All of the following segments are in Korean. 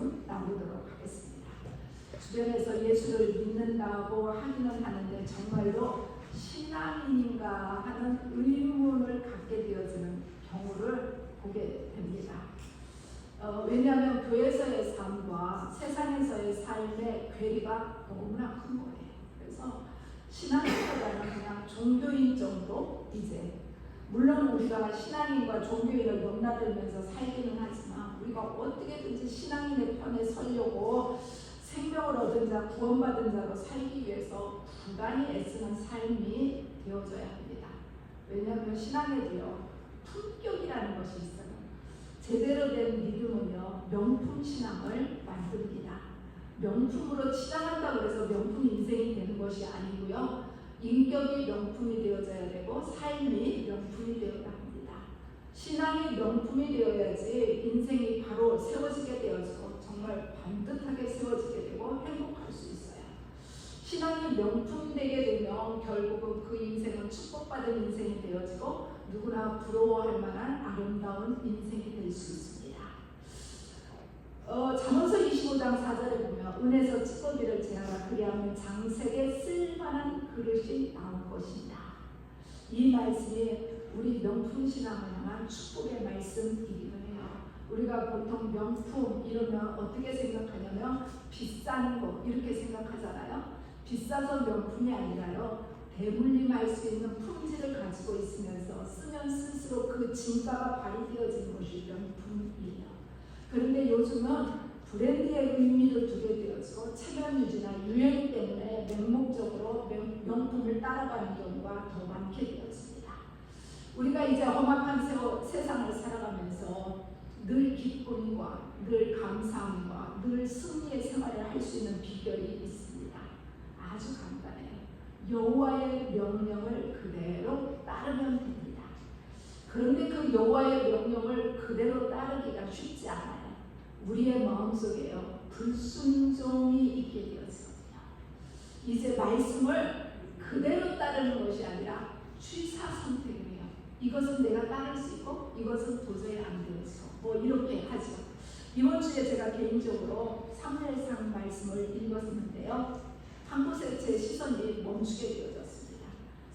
말씀 나누도록 하겠습니다. 주변에서 예수를 믿는다고 하기는 하는데 정말로 신앙인인가 하는 의문을 갖게 되어지는 경우를 보게 됩니다. 왜냐하면 교회에서의 삶과 세상에서의 삶의 괴리가 너무나 큰 거예요. 그래서 신앙인보다는 그냥 종교인 정도 이제 물론 우리가 신앙인과 종교인을 넘나들면서 살기는 하지만 우리가 어떻게든지 신앙인의 편에 서려고 생명을 얻은 자, 구원받은 자로 살기 위해서 부단히 애쓰는 삶이 되어져야 합니다. 왜냐하면 신앙에도요 품격이라는 것이 있어요. 제대로 된 믿음은요 명품 신앙을 만듭니다. 명품으로 치장한다고 해서 명품 인생이 되는 것이 아니고요. 인격이 명품이 되어져야 되고 삶이 명품이 되어야 합니다. 신앙이 명품이 되어야지 인생이 바로 세워지게 되어지고 정말 반듯하게 세워지게 되고 행복할 수 있어요. 신앙이 명품되게 되면 결국은 그 인생은 축복받은 인생이 되어지고 누구나 부러워할 만한 아름다운 인생이 될 수 있습니다. 잠언서 25장 4절에 보면 은에서 찌꺼기를 제하라 그리하면 장색에 쓸만한 그릇이 나올 것입니다. 이 말씀이 우리 명품 신앙을 향한 축복의 말씀이기는 해요. 우리가 보통 명품 이러면 어떻게 생각하냐면 비싼 거 이렇게 생각하잖아요. 비싸서 명품이 아니라요. 대물림할 수 있는 품질을 가지고 있으면서 쓰면 쓸수록 그 진가가 발휘되어지는 것이 명품이에요. 그런데 요즘은 브랜드의 의미를 두게 되어지고 체면 유지나 유행 때문에 맹목적으로 명품을 따라가는 경우가 더 많게 되었습니다. 우리가 이제 험악한 세상을 살아가면서 늘 기쁨과 늘 감사함과 늘 승리의 생활을 할 수 있는 비결이 있습니다. 아주 간단해요. 여호와의 명령을 그대로 따르면 됩니다. 그런데 그 여호와의 명령을 그대로 따르기가 쉽지 않아요. 우리의 마음속에요 불순종이 있게 되었거든요. 이제 말씀을 그대로 따르는 것이 아니라 취사 선택을 해요. 이것은 내가 따를 수 있고 이것은 도저히 안 되어서 뭐 이렇게 하죠. 이번 주에 제가 개인적으로 사무엘상 말씀을 읽었는데요. 한 곳에 제 시선이 멈추게 되어졌습니다.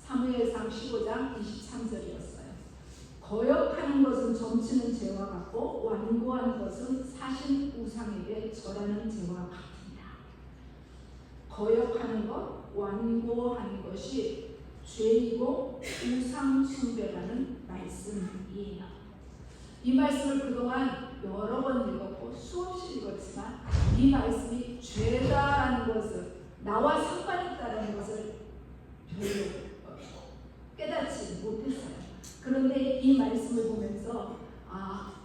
사무엘상 15장 23절이었어요. 거역하는 것은 점치는 죄와 같고 완고한 것은 사신 우상에게 절하는 죄와 같습니다. 거역하는 것, 완고하는 것이 죄이고 우상 숭배라는 말씀이에요. 이 말씀을 그동안 여러 번 읽었고 수없이 읽었지만 이 말씀이 죄다라는 것을 나와 상관이 있다는 것을 별로 깨닫지 못했어요. 그런데 이 말씀을 보면서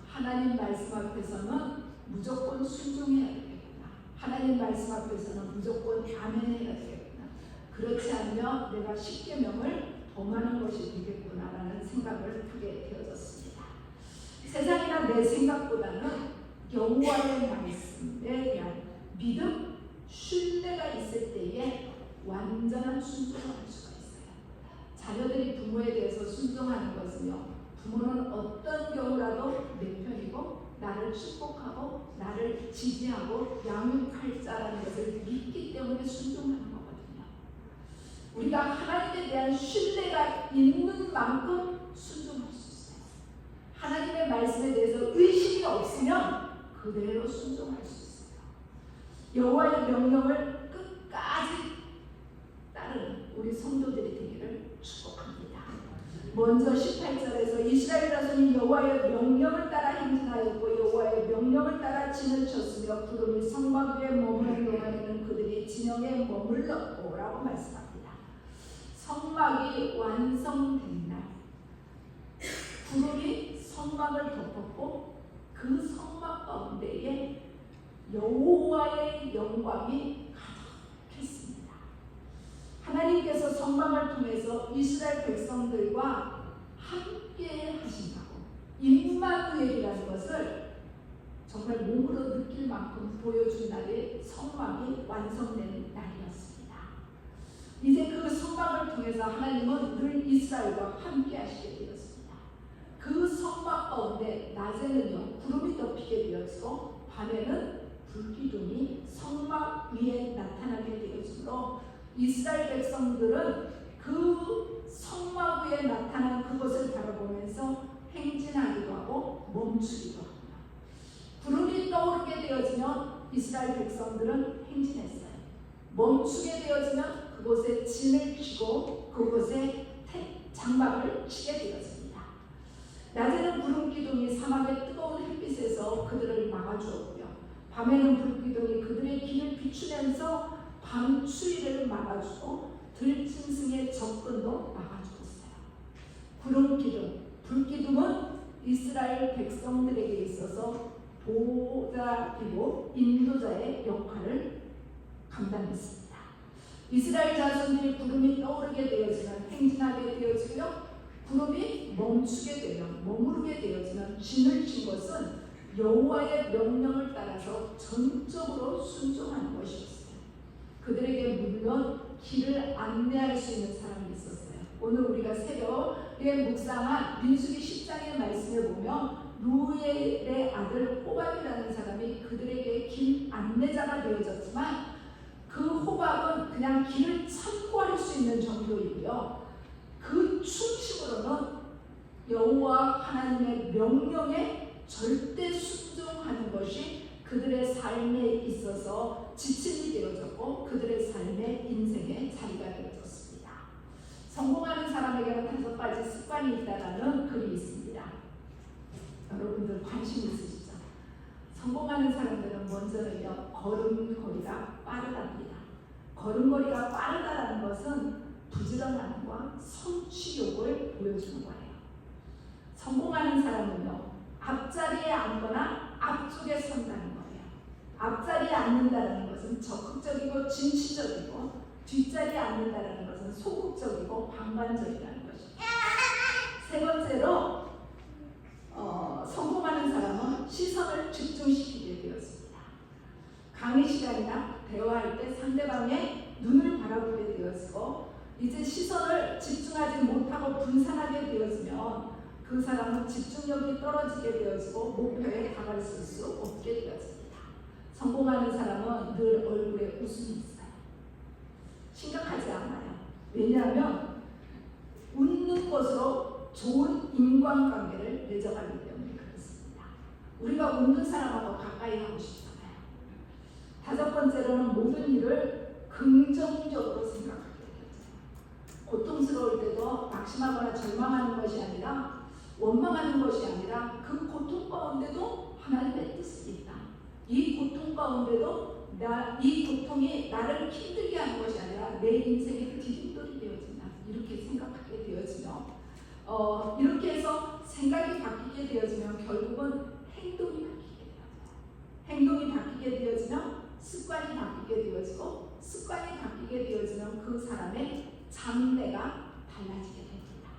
하나님 말씀 앞에서는 무조건 순종해야 되겠구나. 하나님 말씀 앞에서는 무조건 아멘해야 되겠구나. 그렇지 않으면 내가 십계명을 범하는 것이 되겠구나라는 생각을 하게 되어졌습니다. 세상이나 내 생각보다는 여호와의 말씀에 대한 믿음, 신뢰가 있을 때에 완전한 순종을 할 수가 있어요. 자녀들이 부모에 대해서 순종하는 것은요. 부모는 어떤 경우라도 내 편이고 나를 축복하고 나를 지지하고 양육할 자라는 것을 믿기 때문에 순종하는 거거든요. 우리가 하나님에 대한 신뢰가 있는 만큼 순종할 수 있어요. 하나님의 말씀에 대해서 의심이 없으면 그대로 순종할 수 있어요. 여호와의 명령을 끝까지 따르는 우리 성도들이 되기를 축복합니다. 먼저 18절에서 이스라엘 자손이 여호와의 명령을 따라 행진하였고 여호와의 명령을 따라 진을 쳤으며 구름이 성막 위에 머무는 동안에는 그들이 진영에 머물렀고 라고 말씀합니다. 성막이 완성된 날 구름이 성막을 덮었고 그 성막 가운데에 여호와의 영광이 가득했습니다. 하나님께서 성막을 통해서 이스라엘 백성들과 함께 하신다고 임마누엘이라는 것을 정말 몸으로 느낄 만큼 보여준 날이 성막이 완성된 날이었습니다. 이제 그 성막을 통해서 하나님은 늘 이스라엘과 함께 하시게 되었습니다. 그 성막 가운데 낮에는요 구름이 덮이게 되었고 밤에는 불기둥이 성막 위에 나타나게 되어지므로 이스라엘 백성들은 그 성막 위에 나타난 그것을 바라보면서 행진하기도 하고 멈추기도 합니다. 구름이 떠오르게 되어지면 이스라엘 백성들은 행진했어요. 멈추게 되어지면 그곳에 진을 치고 그곳에 장막을 치게 되었습니다. 낮에는 구름기둥이 사막의 뜨거운 햇빛에서 그들을 막아주었고요. 밤에는 불기둥이 그들의 길을 비추면서 밤 추위를 막아주고 들짐승의 접근도 막아주었어요. 구름기둥, 불기둥은 이스라엘 백성들에게 있어서 보호자이고 인도자의 역할을 감당했습니다. 이스라엘 자손들이 구름이 떠오르게 되어지면 행진하게 되어지고요. 구름이 멈추게 되면 머무르게 되어지면 진을 친 것은 여호와의 명령을 따라서 전적으로 순종하는 것이었어요. 그들에게 물론 길을 안내할 수 있는 사람이 있었어요. 오늘 우리가 새벽에 묵상한 민수기 10장의 말씀에 보면 루엘의 아들 호밥이라는 사람이 그들에게 길 안내자가 되어졌지만 그 호밥은 그냥 길을 참고할 수 있는 정도이고요. 그 충심으로는 여호와 하나님의 명령에 절대 순종하는 것이 그들의 삶에 있어서 지침이 되어졌고 그들의 삶의 인생의 자리가 되어졌습니다. 성공하는 사람에게는 5가지 습관이 있다라는 글이 있습니다. 여러분들 관심 있으시죠? 성공하는 사람들은 먼저는요, 걸음걸이가 빠르답니다. 걸음걸이가 빠르다라는 것은 부지런함과 성취욕을 보여주는 거예요. 성공하는 사람은요, 앞자리에 앉거나 앞쪽에 선다는 거예요. 앞자리에 앉는다는 것은 적극적이고 진취적이고 뒷자리에 앉는다는 것은 소극적이고 방관적이라는 것입니다. 세 번째로 성공하는 사람은 시선을 집중시키게 되었습니다. 강의 시간이나 대화할 때 상대방의 눈을 바라보게 되었고 이제 시선을 집중하지 못하고 분산하게 되어지면 그 사람은 집중력이 떨어지게 되어지고 목표에 다가설 수 없게 되었습니다. 성공하는 사람은 늘 얼굴에 웃음이 있어요. 심각하지 않아요. 왜냐하면 웃는 것으로 좋은 인간관계를 맺어가기 때문에 그렇습니다. 우리가 웃는 사람하고 가까이 하고 싶잖아요. 5번째로는 모든 일을 긍정적으로 생각하게 되죠. 고통스러울 때도 낙심하거나 절망하는 것이 아니라 원망하는 것이 아니라 그 고통 가운데도 하나님의 뜻이 있다. 이 고통 가운데도 이 고통이 나를 힘들게 하는 것이 아니라 내 인생의 디딤돌이 되어진다. 이렇게 생각하게 되어지며 이렇게 해서 생각이 바뀌게 되어지면 결국은 행동이 바뀌게 되어져요. 행동이 바뀌게 되어지면 습관이 바뀌게 되어지고 습관이 바뀌게 되어지면 그 사람의 장래가 달라지게 됩니다.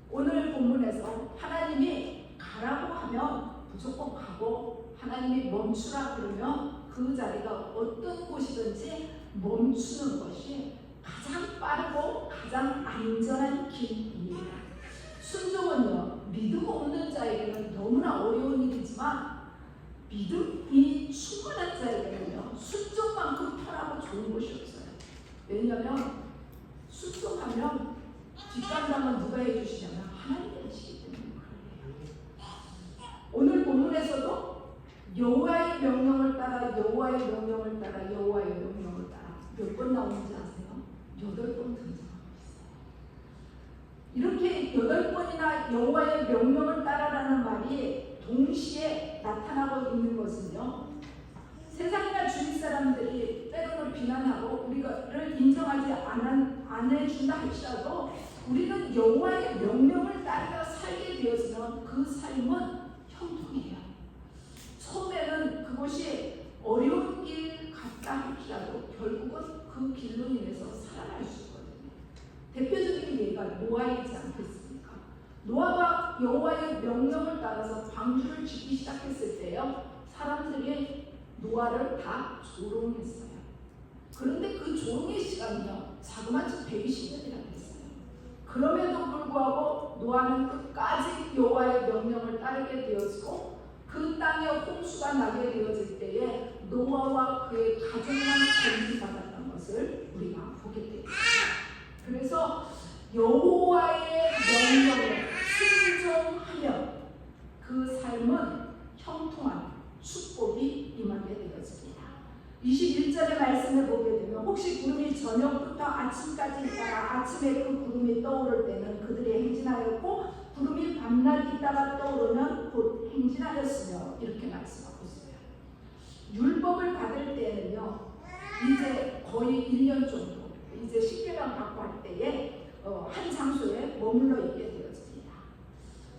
오늘 본문에서 하나님이 가라고 하면 무조건 가고 하나님이 멈추라 그러면 그 자리가 어떤 곳이든지 멈추는 것이 가장 빠르고 가장 안전한 길입니다. 순종은요, 믿음 없는 자에게는 너무나 어려운 일이지만 믿음이 충만한 자에게는요, 순종만큼 편하고 좋은 것이 없어요. 왜냐하면 순종하면 뒷감당은 누가 해주시냐면 하나님이 하시기 때문에 그래요. 오늘 본문에서도 여호와의 명령을 따라 여호와의 명령을 따라 여호와의 명령을 따라 몇 번 나오는지 아세요? 8번 등장하고 있어요. 이렇게 8번이나 여호와의 명령을 따라라는 말이 동시에 나타나고 있는 것은요, 세상이나 주위 사람들이 때로는 비난하고 우리를 인정하지 안 해준다 할지라도 우리는 여호와의 명령을 따라 살게 되어지면 그 삶은 형통해요. 처음에는 그것이 어려운 길 같다 할지라도 결국은 그 길로 인해서 살아날 수 있거든요. 대표적인 예가 노아이지 않겠습니까? 노아가 여호와의 명령을 따라서 방주를 짓기 시작했을 때요, 사람들이 노아를 다 조롱했어요. 그런데 그 조롱의 시간이요, 자그마치 120년이라고 했어요. 그럼에도 불구하고 노아는 끝까지 여호와의 명령을 따르게 되어지고 그 땅에 홍수가 나게 되어질 때에 그의 가정만 건진받았던 것을 우리가 보게 됩니다. 그래서 여호와의 명령에 순종하며 그 삶은 형통한 축복이 임하게 되었습니다. 21절의 말씀을 보게 되면 혹시 구름이 저녁부터 아침까지 있다가 아침에 그 구름이 떠오를 때는 그들이 행진하였고 구름이 밤낮 있다가 떠오르면 곧 행진하였으며 이렇게 말씀하고 있어요. 율법을 받을 때는요 이제 거의 1년 정도 이제 십계명 받고 할 때에 한 장소에 머물러 있게 되었습니다.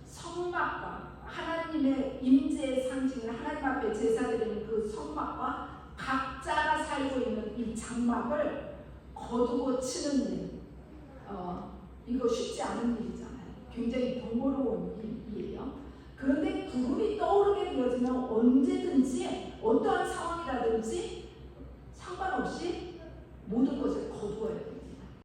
성막과 하나님의 임재의 상징을 하나님 앞에 제사드리는 그 성막과 각자가 살고 있는 이 장막을 거두고 치는 일, 이거 쉽지 않은 일이잖아요. 굉장히 번거로운 일이에요. 그런데 구름이 떠오르게 되어지면 언제든지 어떠한 상황이라든지 상관없이 모든 것을 거두어야 돼요.